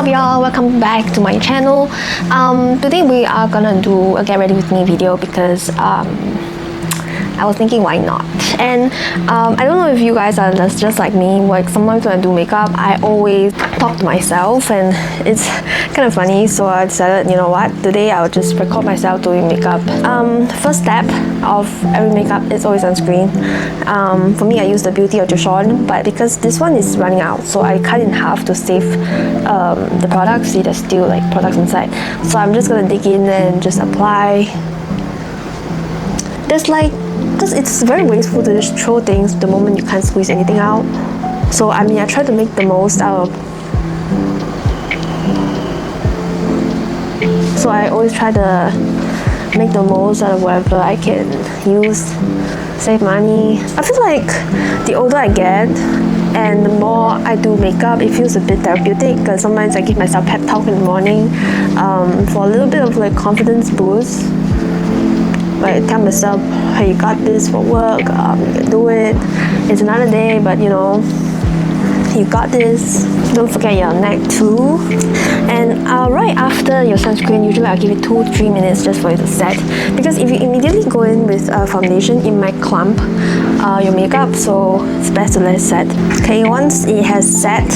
up y'all, welcome back to my channel. Today we are gonna do a get ready with me video because I was thinking why not. And I don't know if you guys are just like me, like sometimes when I do makeup I always talk to myself and it's kind of funny, so I decided, you know what, today I'll just record myself doing makeup. First step of every makeup is always sunscreen. For me I use the Beauty of Joseon, but because this one is running out, so I cut in half to save the products. See, there's still like products inside, so I'm just gonna dig in and just apply. There's like, because it's very wasteful to just throw things the moment you can't squeeze anything out. So I mean, I try to make the most out of. So I always try to make the most out of whatever I can use, save money. I feel like the older I get and the more I do makeup, it feels a bit therapeutic, because sometimes I give myself pep talk in the morning for a little bit of like confidence boost. Like tell myself, hey, you got this for work, you can do it. It's another day, but you know, you got this. Don't forget your neck too. And right after your sunscreen, usually I'll give it 2 to 3 minutes just for it to set, because if you immediately go in with foundation, it might clump your makeup, so it's best to let it set. Okay, once it has set,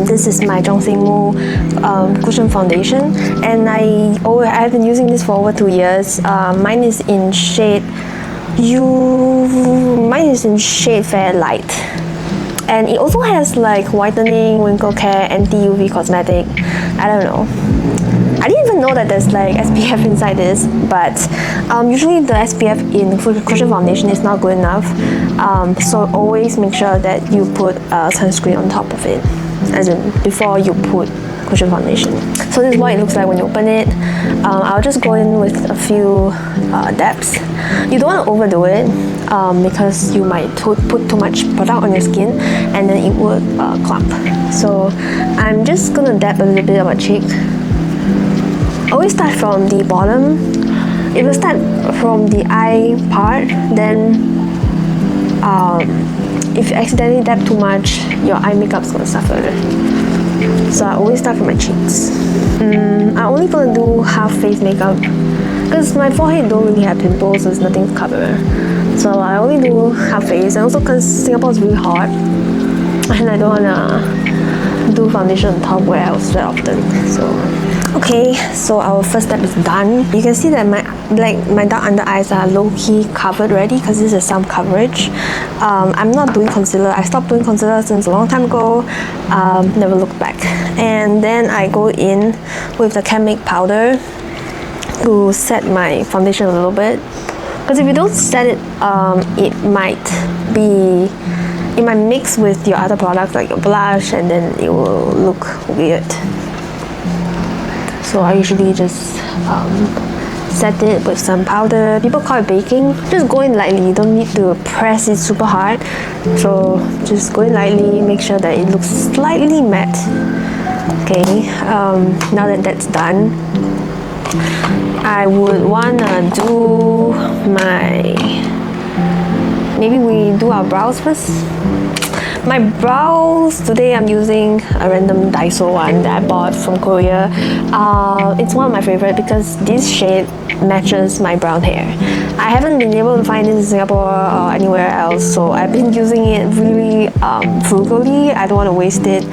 this is my 𝘓𝘓𝘦𝘦𝘳 cushion foundation, and I've been using this for over 2 years. Mine is in shade Fair Light. And it also has like whitening, wrinkle care, anti-UV cosmetic. I don't know. I didn't even know that there's like SPF inside this, but usually the SPF in cushion foundation is not good enough. So always make sure that you put sunscreen on top of it, as in before you put cushion foundation. So this is what it looks like when you open it. I'll just go in with a few dabs. You don't want to overdo it because you might put too much product on your skin and then it would clump. So I'm just gonna dab a little bit on my cheek. Always start from the bottom. If you start from the eye part, then if you accidentally dab too much, your eye makeup is gonna suffer. So I always start from my cheeks. I'm only gonna do half face makeup because my forehead don't really have pimples, so there's nothing to cover. So I only do half face, and also because Singapore is really hot and I don't wanna do foundation on top where I sweat often. So okay, so our first step is done. You can see that my dark under eyes are low-key covered already because this is some coverage. I'm not doing concealer. I stopped doing concealer since a long time ago. Never looked back. And then I go in with the Can Make powder to set my foundation a little bit. Because if you don't set it, it might mix with your other products like your blush, and then it will look weird. So I usually just set it with some powder. People call it baking. Just go in lightly. You don't need to press it super hard. So just go in lightly. Make sure that it looks slightly matte. Okay. Now that that's done, I would wanna do maybe we do our brows first. My brows, today I'm using a random Daiso one that I bought from Korea. It's one of my favorite because this shade matches my brown hair. I haven't been able to find it in Singapore or anywhere else, so I've been using it really frugally. I don't want to waste it.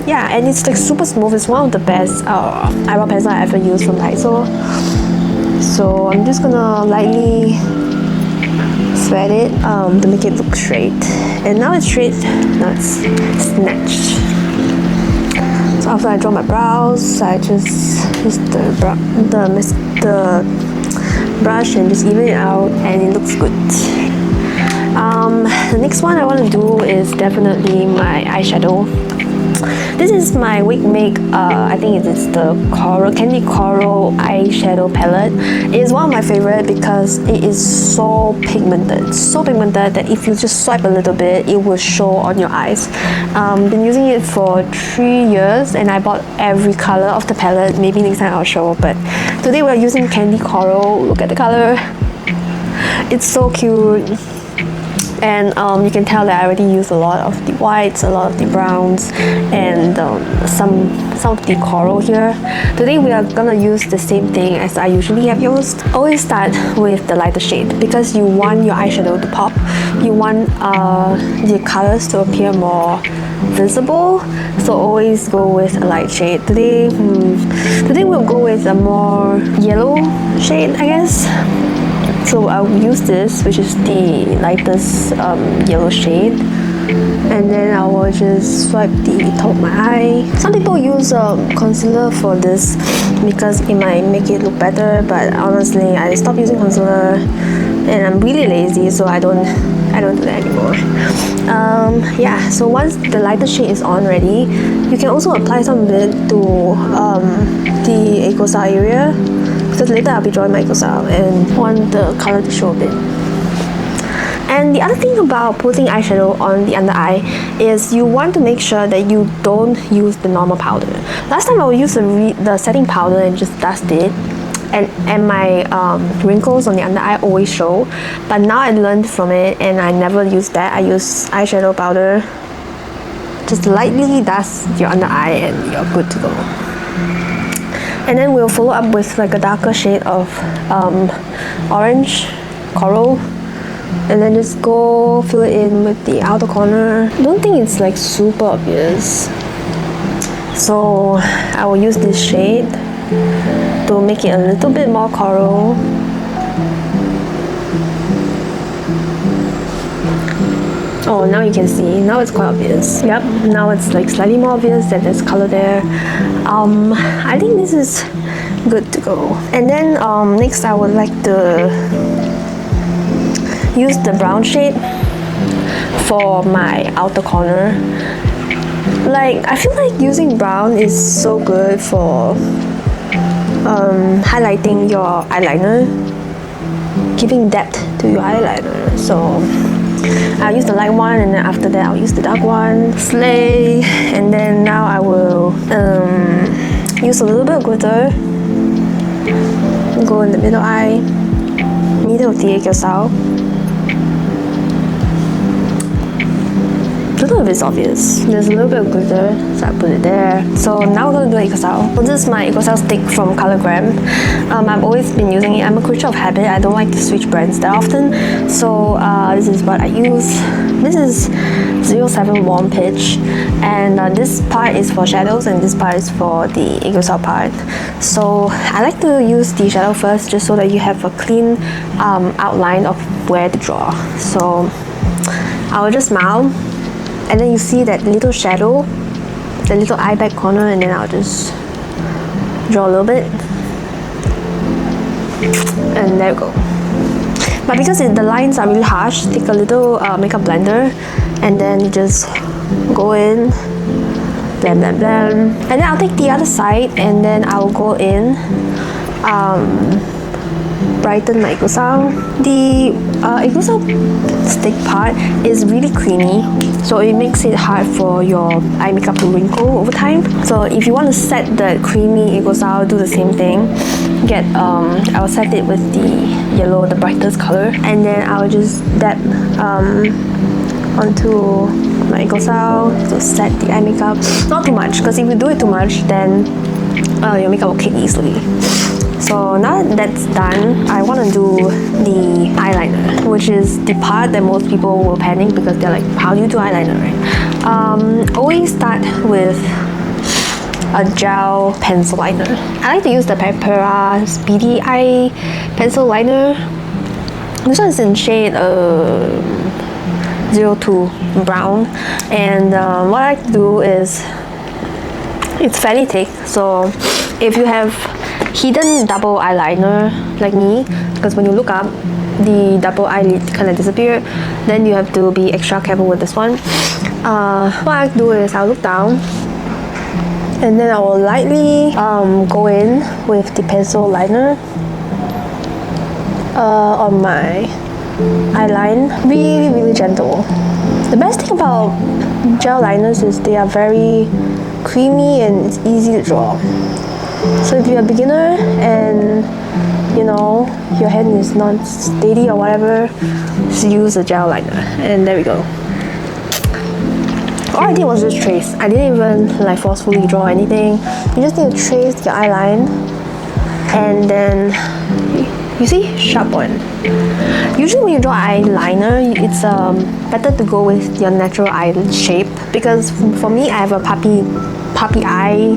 Yeah, and it's like super smooth. It's one of the best eyebrow pencil I ever used from Daiso. So I'm just gonna lightly sweat it to make it look straight. And now it's straight, now it's snatched. So after I draw my brows, I just use the brush and just even it out, and it looks good. The next one I want to do is definitely my eyeshadow. This is my Wig Make, I think it's the Candy Coral eyeshadow palette. It is one of my favorite because it is so pigmented that if you just swipe a little bit, it will show on your eyes. Been using it for 3 years and I bought every color of the palette. Maybe next time I'll show, but today we're using Candy Coral. Look at the color. It's so cute. And you can tell that I already used a lot of the whites, a lot of the browns, and some of the coral here. Today we are gonna use the same thing as I usually have used. Always start with the lighter shade because you want your eyeshadow to pop. You want the colors to appear more visible, so always go with a light shade. Today we'll go with a more yellow shade, I guess. So I'll use this, which is the lightest yellow shade, and then I will just swipe the top of my eye. Some people use concealer for this because it might make it look better, but honestly I stopped using concealer and I'm really lazy, so I don't do that anymore. Yeah, so once the lighter shade is on ready, you can also apply some of it to the 𝘂𝘂𝘳 area, because later I'll be drawing my 𝘂𝘂𝘳 and want the color to show a bit. And the other thing about putting eyeshadow on the under eye is you want to make sure that you don't use the normal powder. Last time I would use the setting powder and just dust it, and my wrinkles on the under eye always show. But now I learned from it and I never use that. I use eyeshadow powder. Just lightly dust your under eye and you're good to go. And then we'll follow up with like a darker shade of orange coral, and then just go fill it in with the outer corner. Don't think it's like super obvious, so I will use this shade to make it a little bit more coral. Oh, now you can see. Now it's quite obvious. Yep, now it's like slightly more obvious that there's color there. I think this is good to go. And then next I would like to use the brown shade for my outer corner. Like, I feel like using brown is so good for highlighting your eyeliner, giving depth to your eyeliner. So I'll use the light one, and then after that I'll use the dark one. Slay! And then now I will use a little bit of glitter. Go in the middle eye, middle of the 𝘂𝘂𝘳𝘳. I don't know if it's obvious. There's a little bit of glitter, so I put it there. So now we're gonna do 𝘂𝘂𝘳. So this is my 𝘂𝘂𝘳 stick from GRWM. I've always been using it. I'm a creature of habit. I don't like to switch brands that often. So this is what I use. This is 07 Warm Pitch, and this part is for shadows and this part is for the 𝘂𝘂𝘳 part. So I like to use the shadow first, just so that you have a clean outline of where to draw. So I will just smile, and then you see that little shadow, the little eye back corner, and then I'll just draw a little bit, and there we go. But because the lines are really harsh, take a little makeup blender, and then you just go in, blend, blend, blend. And then I'll take the other side, and then I'll go in, brighten my 𝘂𝘂𝘳. The 𝘂𝘂𝘳 stick part is really creamy, so it makes it hard for your eye makeup to wrinkle over time. So if you want to set the creamy 𝘂𝘂𝘳, do the same thing. I'll set it with the yellow, the brightest color, and then I'll just dab onto my 𝘂𝘂𝘳 to set the eye makeup. Not too much, because if you do it too much, then your makeup will cake easily. So now that that's done, I want to do the eyeliner, which is the part that most people will panic because they're like, how do you do eyeliner, right? Always start with a gel pencil liner. I like to use the 𝘴𝘪𝘴 Speedy Eye pencil liner. This one is in shade 02 brown, and what I like to do is, it's fairly thick, so if you have hidden double eyeliner like me, because when you look up, the double eyelid kind of disappear, then you have to be extra careful with this one. What I do is I'll look down, and then I will lightly go in with the pencil liner on my eyeline. Really, really gentle. The best thing about gel liners is they are very creamy and it's easy to draw. So if you're a beginner and you know, your hand is not steady or whatever, just use a gel liner. And there we go. All I did was just trace. I didn't even like forcefully draw anything. You just need to trace your eye line, and then you see, sharp one. Usually when you draw eyeliner, it's better to go with your natural eye shape, because for me, I have a puppy eye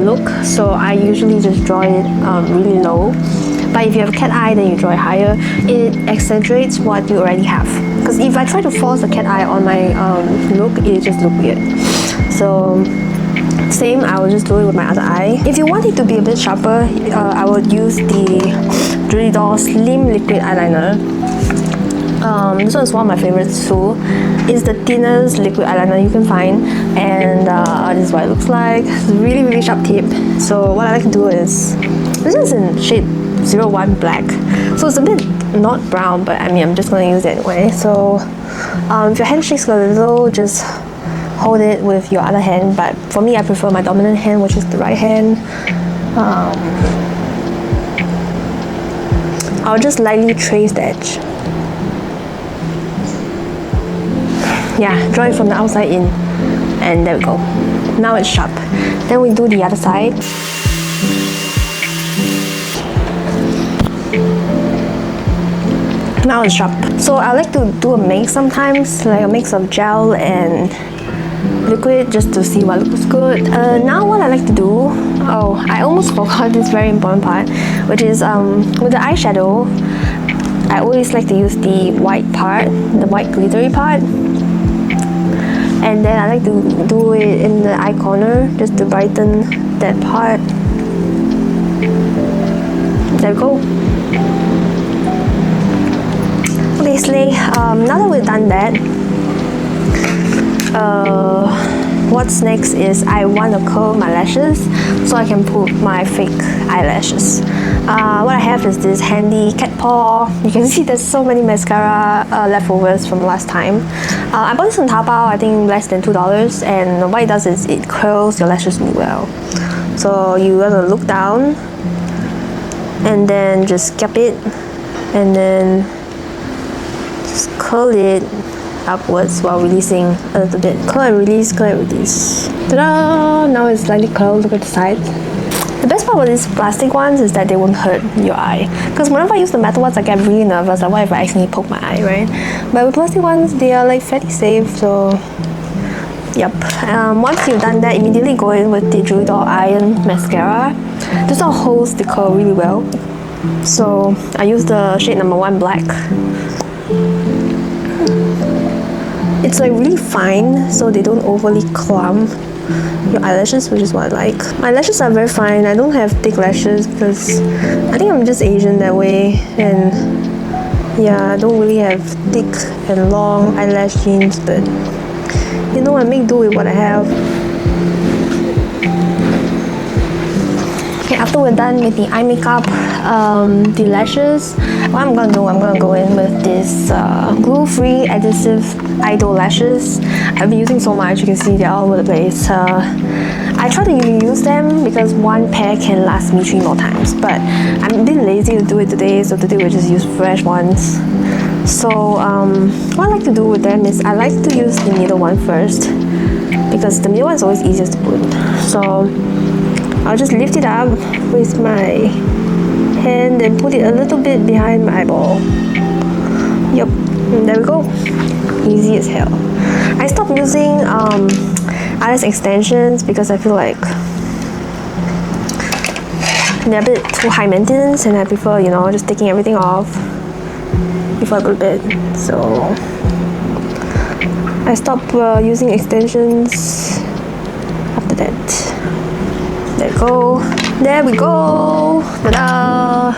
look, so I usually just draw it really low. But if you have a cat eye, then you draw it higher. It accentuates what you already have. Because if I try to force a cat eye on my look, it just look weird. So same, I will just do it with my other eye. If you want it to be a bit sharper, I would use the GRWM Slim Liquid Eyeliner. This one is one of my favorites too. It's the thinnest liquid eyeliner you can find, and this is what it looks like. It's really, really sharp tip. So what I like to do is, this is in shade 01 Black. So it's a bit not brown, but I mean, I'm just going to use it anyway. So if your hand shakes a little, just hold it with your other hand. But for me, I prefer my dominant hand, which is the right hand. I'll just lightly trace the edge. Yeah, draw it from the outside in, and there we go. Now it's sharp. Then we do the other side. Now it's sharp. So I like to do a mix sometimes, like a mix of gel and liquid, just to see what looks good. Now what I like to do, oh, I almost forgot this very important part, which is with the eyeshadow, I always like to use the white part, the white glittery part. And then I like to do it in the eye corner, just to brighten that part. There we go. Okay, slay. Now that we've done that, what's next is I want to curl my lashes so I can put my fake eyelashes. What I have is this handy cat paw. You can see there's so many mascara leftovers from last time. I bought this on Taobao, I think less than $2, and what it does is it curls your lashes really well. So you have to look down and then just cap it, and then just curl it upwards while releasing a little bit. Curl and release, curl and release. Ta-da! Now it's slightly curled. Look at the side. The best part with these plastic ones is that they won't hurt your eye. Because whenever I use the metal ones, I get really nervous. Like, what if I accidentally poke my eye, right? But with plastic ones, they are like fairly safe. So, yep. Once you've done that, immediately go in with the GRWM Iron Mascara. This one holds the curl really well. So I use the shade number 1 Black. It's like really fine, so they don't overly clump your eyelashes, which is what I like. My lashes are very fine. I don't have thick lashes because I think I'm just Asian that way, and yeah, I don't really have thick and long eyelash genes, but you know, I make do with what I have. Okay, after we're done with the eye makeup, the lashes, what I'm gonna do, I'm gonna go in with this glue-free adhesive idol lashes. I've been using so much, you can see they're all over the place. I try to use them because one pair can last me 3 more times, but I'm a bit lazy to do it today, so today we'll just use fresh ones. So what I like to do with them is I like to use the middle one first, because the middle one is always easiest to put. So I'll just lift it up with my hand and put it a little bit behind my eyeball. Yep, and there we go. Easy as hell. I stopped using eyelash extensions because I feel like they're a bit too high maintenance, and I prefer, you know, just taking everything off before I go to bed. So I stopped using extensions after that. There we go. There we go. Ta-da!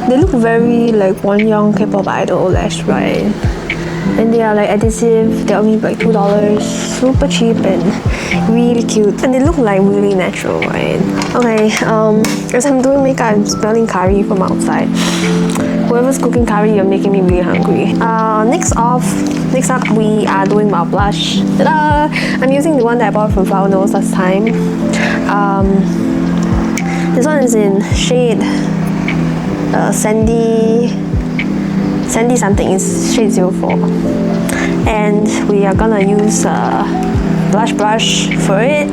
They look very like one young K-pop idol lash, right? And they are like adhesive. They're only like $2. Super cheap and really cute. And they look like really natural, right? Okay, as I'm doing makeup, I'm smelling curry from outside. Whoever's cooking curry, you're making me really hungry. Next up, we are doing my blush. Ta-da! I'm using the one that I bought from Flower Nose last time. This one is in shade Sandy something, is shade 04. And we are gonna use a blush brush for it.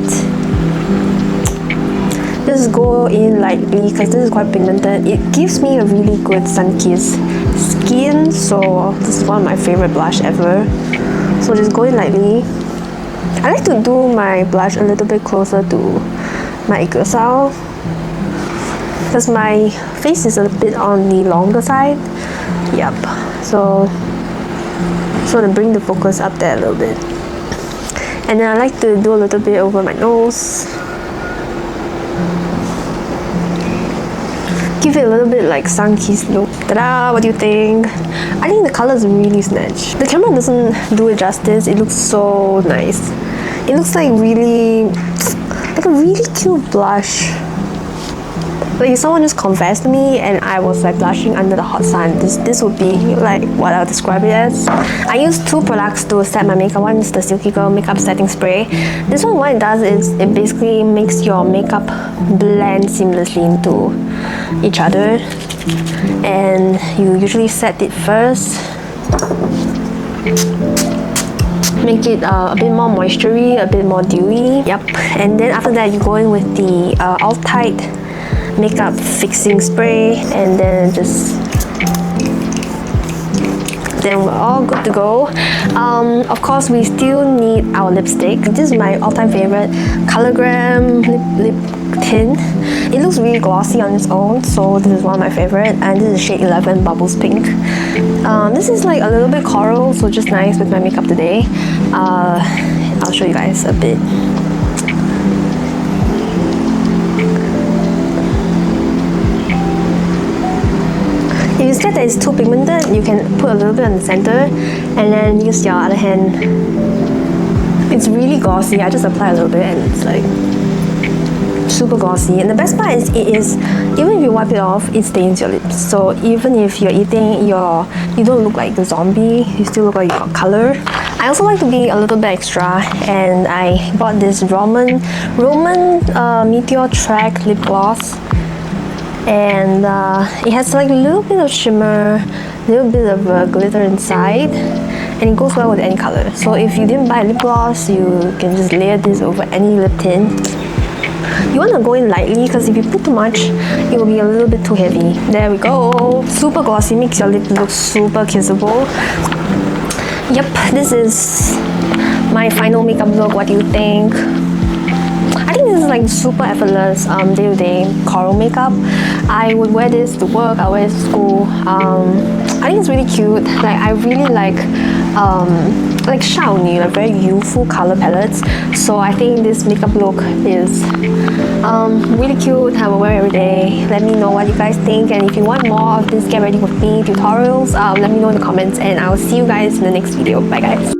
Just go in lightly because this is quite pigmented. It gives me a really good sun-kissed skin, so this is one of my favorite blush ever. So just go in lightly. I like to do my blush a little bit closer to my 𝘬𝘓𝑦𝘰𝘔 because my face is a bit on the longer side. Yep. So to bring the focus up there a little bit. And then I like to do a little bit over my nose. Give it a little bit like sun-kissed look. Ta-da! What do you think? I think the color is really snatched. The camera doesn't do it justice. It looks so nice. It looks like a really cute blush. Like if someone just confessed to me and I was like blushing under the hot sun, this would be like what I'll describe it as. I use two products to set my makeup. One is the Silky Girl makeup setting spray. This one, what it does is it basically makes your makeup blend seamlessly into each other, and you usually set it first, make it a bit more moistury, a bit more dewy. Yep. And then after that you go in with the 𝘬𝘓𝘕 makeup fixing spray, and then we're all good to go. Of course, we still need our lipstick. This is my all-time favorite, 𝘓𝘴𝘵𝘦𝘬𝘕 lip tint. It looks really glossy on its own, so this is one of my favorite, and this is shade 11 Bubbles Pink. This is like a little bit coral, so just nice with my makeup today. I'll show you guys a bit. If you scared that it's too pigmented, you can put a little bit on the center and then use your other hand. It's really glossy. I just apply a little bit and it's like super glossy. And the best part is even if you wipe it off, it stains your lips. So even if you're eating, you don't look like the zombie, you still look like you got color. I also like to be a little bit extra, and I bought this Meteor Track lip gloss. And it has like a little bit of shimmer, a little bit of glitter inside, and it goes well with any color. So if you didn't buy lip gloss, you can just layer this over any lip tint. You want to go in lightly because if you put too much, it will be a little bit too heavy. There we go. Super glossy, makes your lip look super kissable. Yep, this is my final makeup look. What do you think? I think this is like super effortless day-to-day coral makeup. I would wear this to work, I wear it to school. I think it's really cute. Like I really like 𝘓𝘕𝘠𝘕, like very youthful color palettes. So I think this makeup look is really cute. I will wear it every day. Let me know what you guys think, and if you want more of this get ready with me tutorials, let me know in the comments, and I will see you guys in the next video. Bye guys.